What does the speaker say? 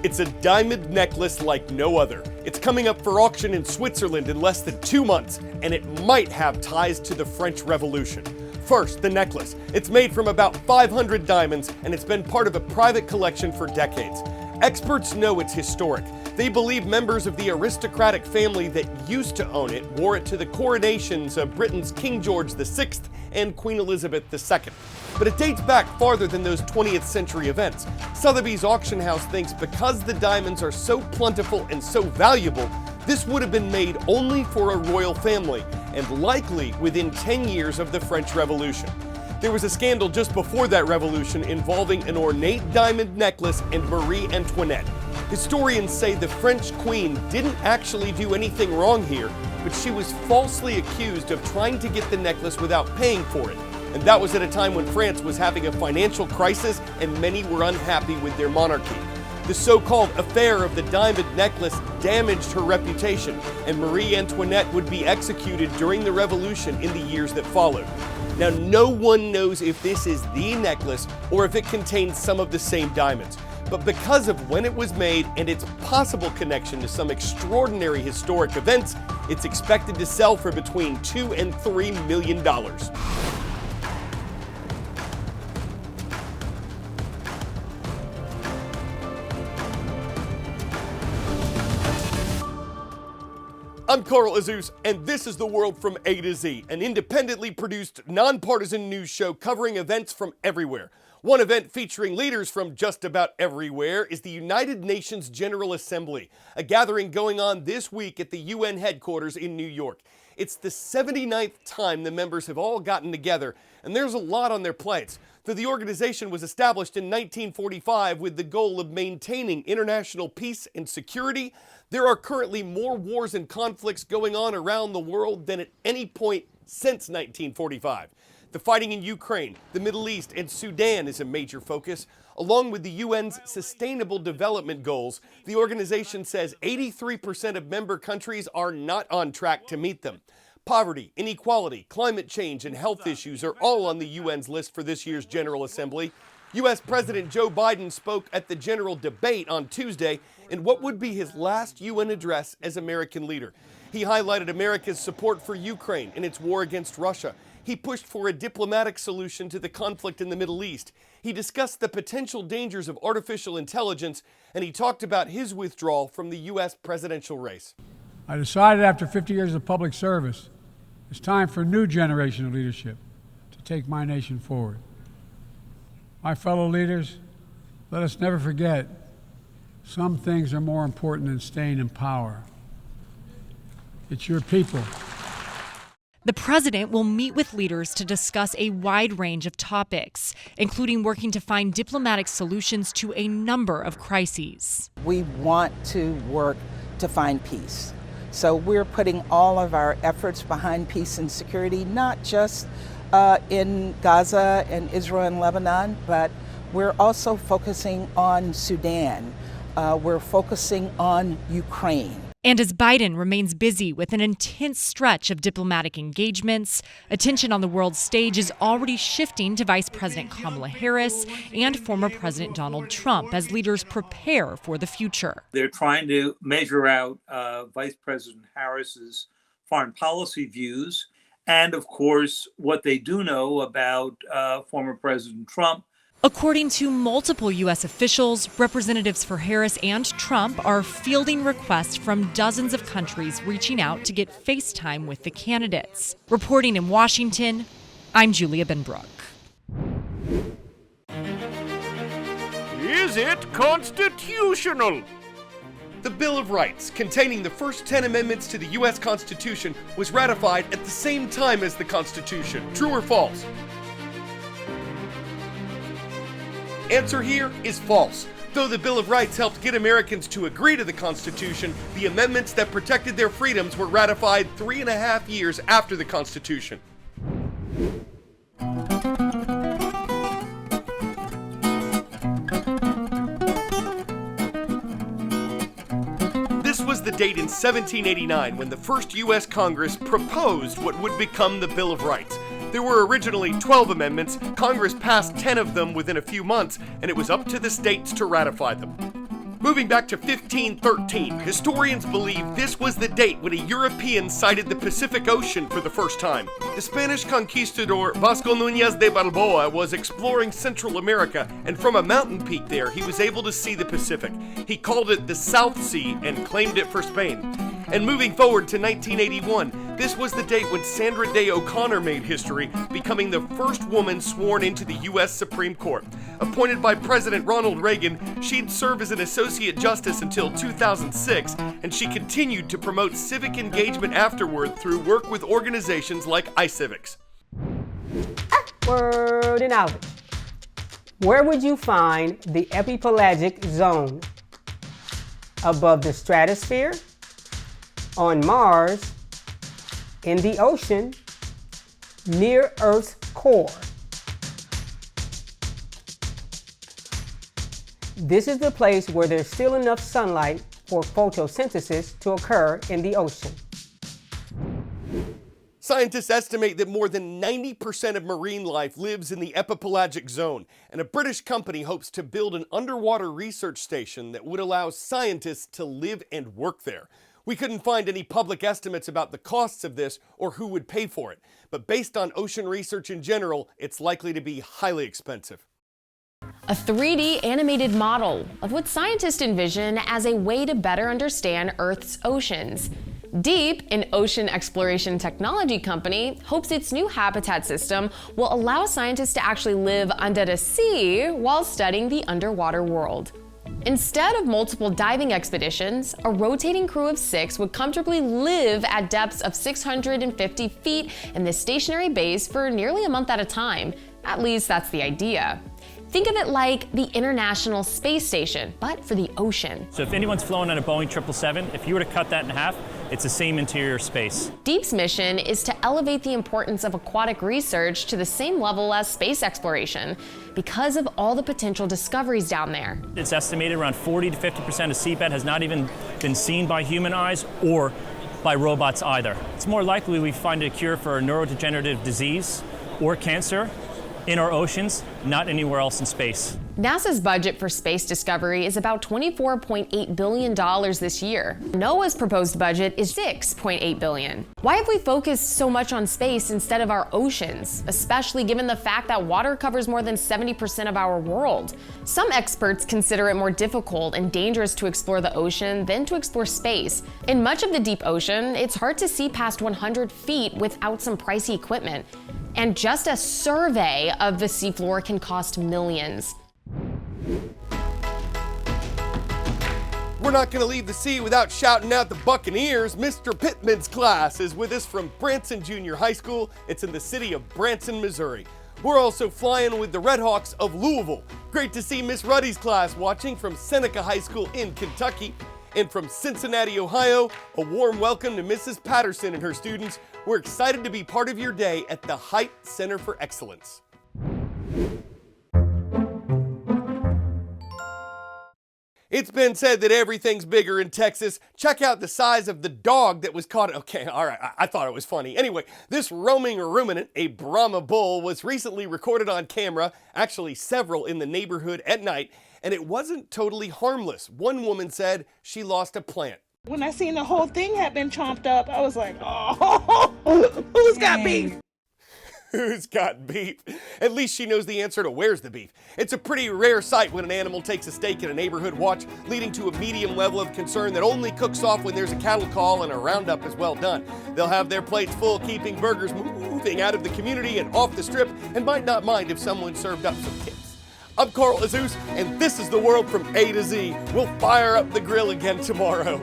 It's a diamond necklace like no other. It's coming up for auction in Switzerland in less than 2 months, and it might have ties to the French Revolution. First, the necklace. It's made from about 500 diamonds, and it's been part of a private collection for decades. Experts know it's historic. They believe members of the aristocratic family that used to own it wore it to the coronations of Britain's King George VI and Queen Elizabeth II. But it dates back farther than those 20th century events. Sotheby's auction house thinks because the diamonds are so plentiful and so valuable, this would have been made only for a royal family, and likely within 10 years of the French Revolution. There was a scandal just before that revolution involving an ornate diamond necklace and Marie Antoinette. Historians say the French queen didn't actually do anything wrong here, but she was falsely accused of trying to get the necklace without paying for it. And that was at a time when France was having a financial crisis and many were unhappy with their monarchy. The so-called affair of the diamond necklace damaged her reputation, and Marie Antoinette would be executed during the revolution in the years that followed. Now, no one knows if this is the necklace or if it contains some of the same diamonds. But because of when it was made and its possible connection to some extraordinary historic events, it's expected to sell for between $2 and $3 million. I'm Carl Azuz, and this is The World from A to Z, an independently produced, nonpartisan news show covering events from everywhere. One event featuring leaders from just about everywhere is the United Nations General Assembly, a gathering going on this week at the UN headquarters in New York. It's the 79th time the members have all gotten together, and there's a lot on their plates. Though the organization was established in 1945 with the goal of maintaining international peace and security, there are currently more wars and conflicts going on around the world than at any point since 1945. The fighting in Ukraine, the Middle East, and Sudan is a major focus. Along with the UN's Sustainable Development Goals, the organization says 83% of member countries are not on track to meet them. Poverty, inequality, climate change, and health issues are all on the UN's list for this year's General Assembly. U.S. President Joe Biden spoke at the general debate on Tuesday in what would be his last UN address as American leader. He highlighted America's support for Ukraine in its war against Russia. He pushed for a diplomatic solution to the conflict in the Middle East. He discussed the potential dangers of artificial intelligence, and he talked about his withdrawal from the U.S. presidential race. I decided after 50 years of public service, it's time for a new generation of leadership to take my nation forward. My fellow leaders, let us never forget, some things are more important than staying in power. It's your people. The president will meet with leaders to discuss a wide range of topics, including working to find diplomatic solutions to a number of crises. We want to work to find peace. So we're putting all of our efforts behind peace and security, not just in Gaza and Israel and Lebanon, but we're also focusing on Sudan. We're focusing on Ukraine. And as Biden remains busy with an intense stretch of diplomatic engagements, attention on the world stage is already shifting to Vice President Kamala Harris and former President Donald Trump as leaders prepare for the future. They're trying to measure out Vice President Harris's foreign policy views and, of course, what they do know about former President Trump. According to multiple U.S. officials, representatives for Harris and Trump are fielding requests from dozens of countries reaching out to get FaceTime with the candidates. Reporting in Washington, I'm Julia Benbrook. Is it constitutional? The Bill of Rights, containing the first 10 amendments to the U.S. Constitution, was ratified at the same time as the Constitution. True or false? Answer here is false. Though the Bill of Rights helped get Americans to agree to the Constitution, the amendments that protected their freedoms were ratified 3.5 years after the Constitution. This was the date in 1789 when the first U.S. Congress proposed what would become the Bill of Rights. There were originally 12 amendments. Congress passed 10 of them within a few months, and it was up to the states to ratify them. Moving back to 1513, historians believe this was the date when a European sighted the Pacific Ocean for the first time. The Spanish conquistador Vasco Núñez de Balboa was exploring Central America, and from a mountain peak there, he was able to see the Pacific. He called it the South Sea and claimed it for Spain. And moving forward to 1981, this was the date when Sandra Day O'Connor made history, becoming the first woman sworn into the U.S. Supreme Court. Appointed by President Ronald Reagan, she'd serve as an Associate Justice until 2006, and she continued to promote civic engagement afterward through work with organizations like iCivics. Word and out. Where would you find the epipelagic zone? Above the stratosphere? On Mars? In the ocean? Near Earth's core? This is the place where there's still enough sunlight for photosynthesis to occur in the ocean. Scientists estimate that more than 90% of marine life lives in the epipelagic zone, and a British company hopes to build an underwater research station that would allow scientists to live and work there. We couldn't find any public estimates about the costs of this or who would pay for it, but based on ocean research in general, it's likely to be highly expensive. A 3D animated model of what scientists envision as a way to better understand Earth's oceans. Deep, an ocean exploration technology company, hopes its new habitat system will allow scientists to actually live under the sea while studying the underwater world. Instead of multiple diving expeditions, a rotating crew of 6 would comfortably live at depths of 650 feet in this stationary base for nearly a month at a time. At least that's the idea. Think of it like the International Space Station, but for the ocean. So if anyone's flown on a Boeing 777, if you were to cut that in half, it's the same interior space. Deep's mission is to elevate the importance of aquatic research to the same level as space exploration because of all the potential discoveries down there. It's estimated around 40 to 50% of seabed has not even been seen by human eyes or by robots either. It's more likely we find a cure for a neurodegenerative disease or cancer in our oceans, not anywhere else in space. NASA's budget for space discovery is about $24.8 billion this year. NOAA's proposed budget is $6.8 billion. Why have we focused so much on space instead of our oceans, especially given the fact that water covers more than 70% of our world? Some experts consider it more difficult and dangerous to explore the ocean than to explore space. In much of the deep ocean, it's hard to see past 100 feet without some pricey equipment. And just a survey of the seafloor can cost millions. We're not going to leave the sea without shouting out the Buccaneers. Mr. Pittman's class is with us from Branson Junior High School. It's in the city of Branson, Missouri. We're also flying with the Redhawks of Louisville. Great to see Miss Ruddy's class watching from Seneca High School in Kentucky. And from Cincinnati, Ohio, a warm welcome to Mrs. Patterson and her students. We're excited to be part of your day at the Height Center for Excellence. It's been said that everything's bigger in Texas. Check out the size of the dog that was caught. Okay, all right, I thought it was funny. Anyway, this roaming ruminant, a Brahma bull, was recently recorded on camera, actually several in the neighborhood at night, and it wasn't totally harmless. One woman said she lost a plant. When I seen the whole thing had been chomped up, I was like, oh, who's got beef? Who's got beef? At least she knows the answer to where's the beef. It's a pretty rare sight when an animal takes a stake in a neighborhood watch, leading to a medium level of concern that only cooks off when there's a cattle call and a roundup is well done. They'll have their plates full, keeping burgers moving out of the community and off the strip, and might not mind if someone served up some tips. I'm Carl Azuz, and this is the world from A to Z. We'll fire up the grill again tomorrow.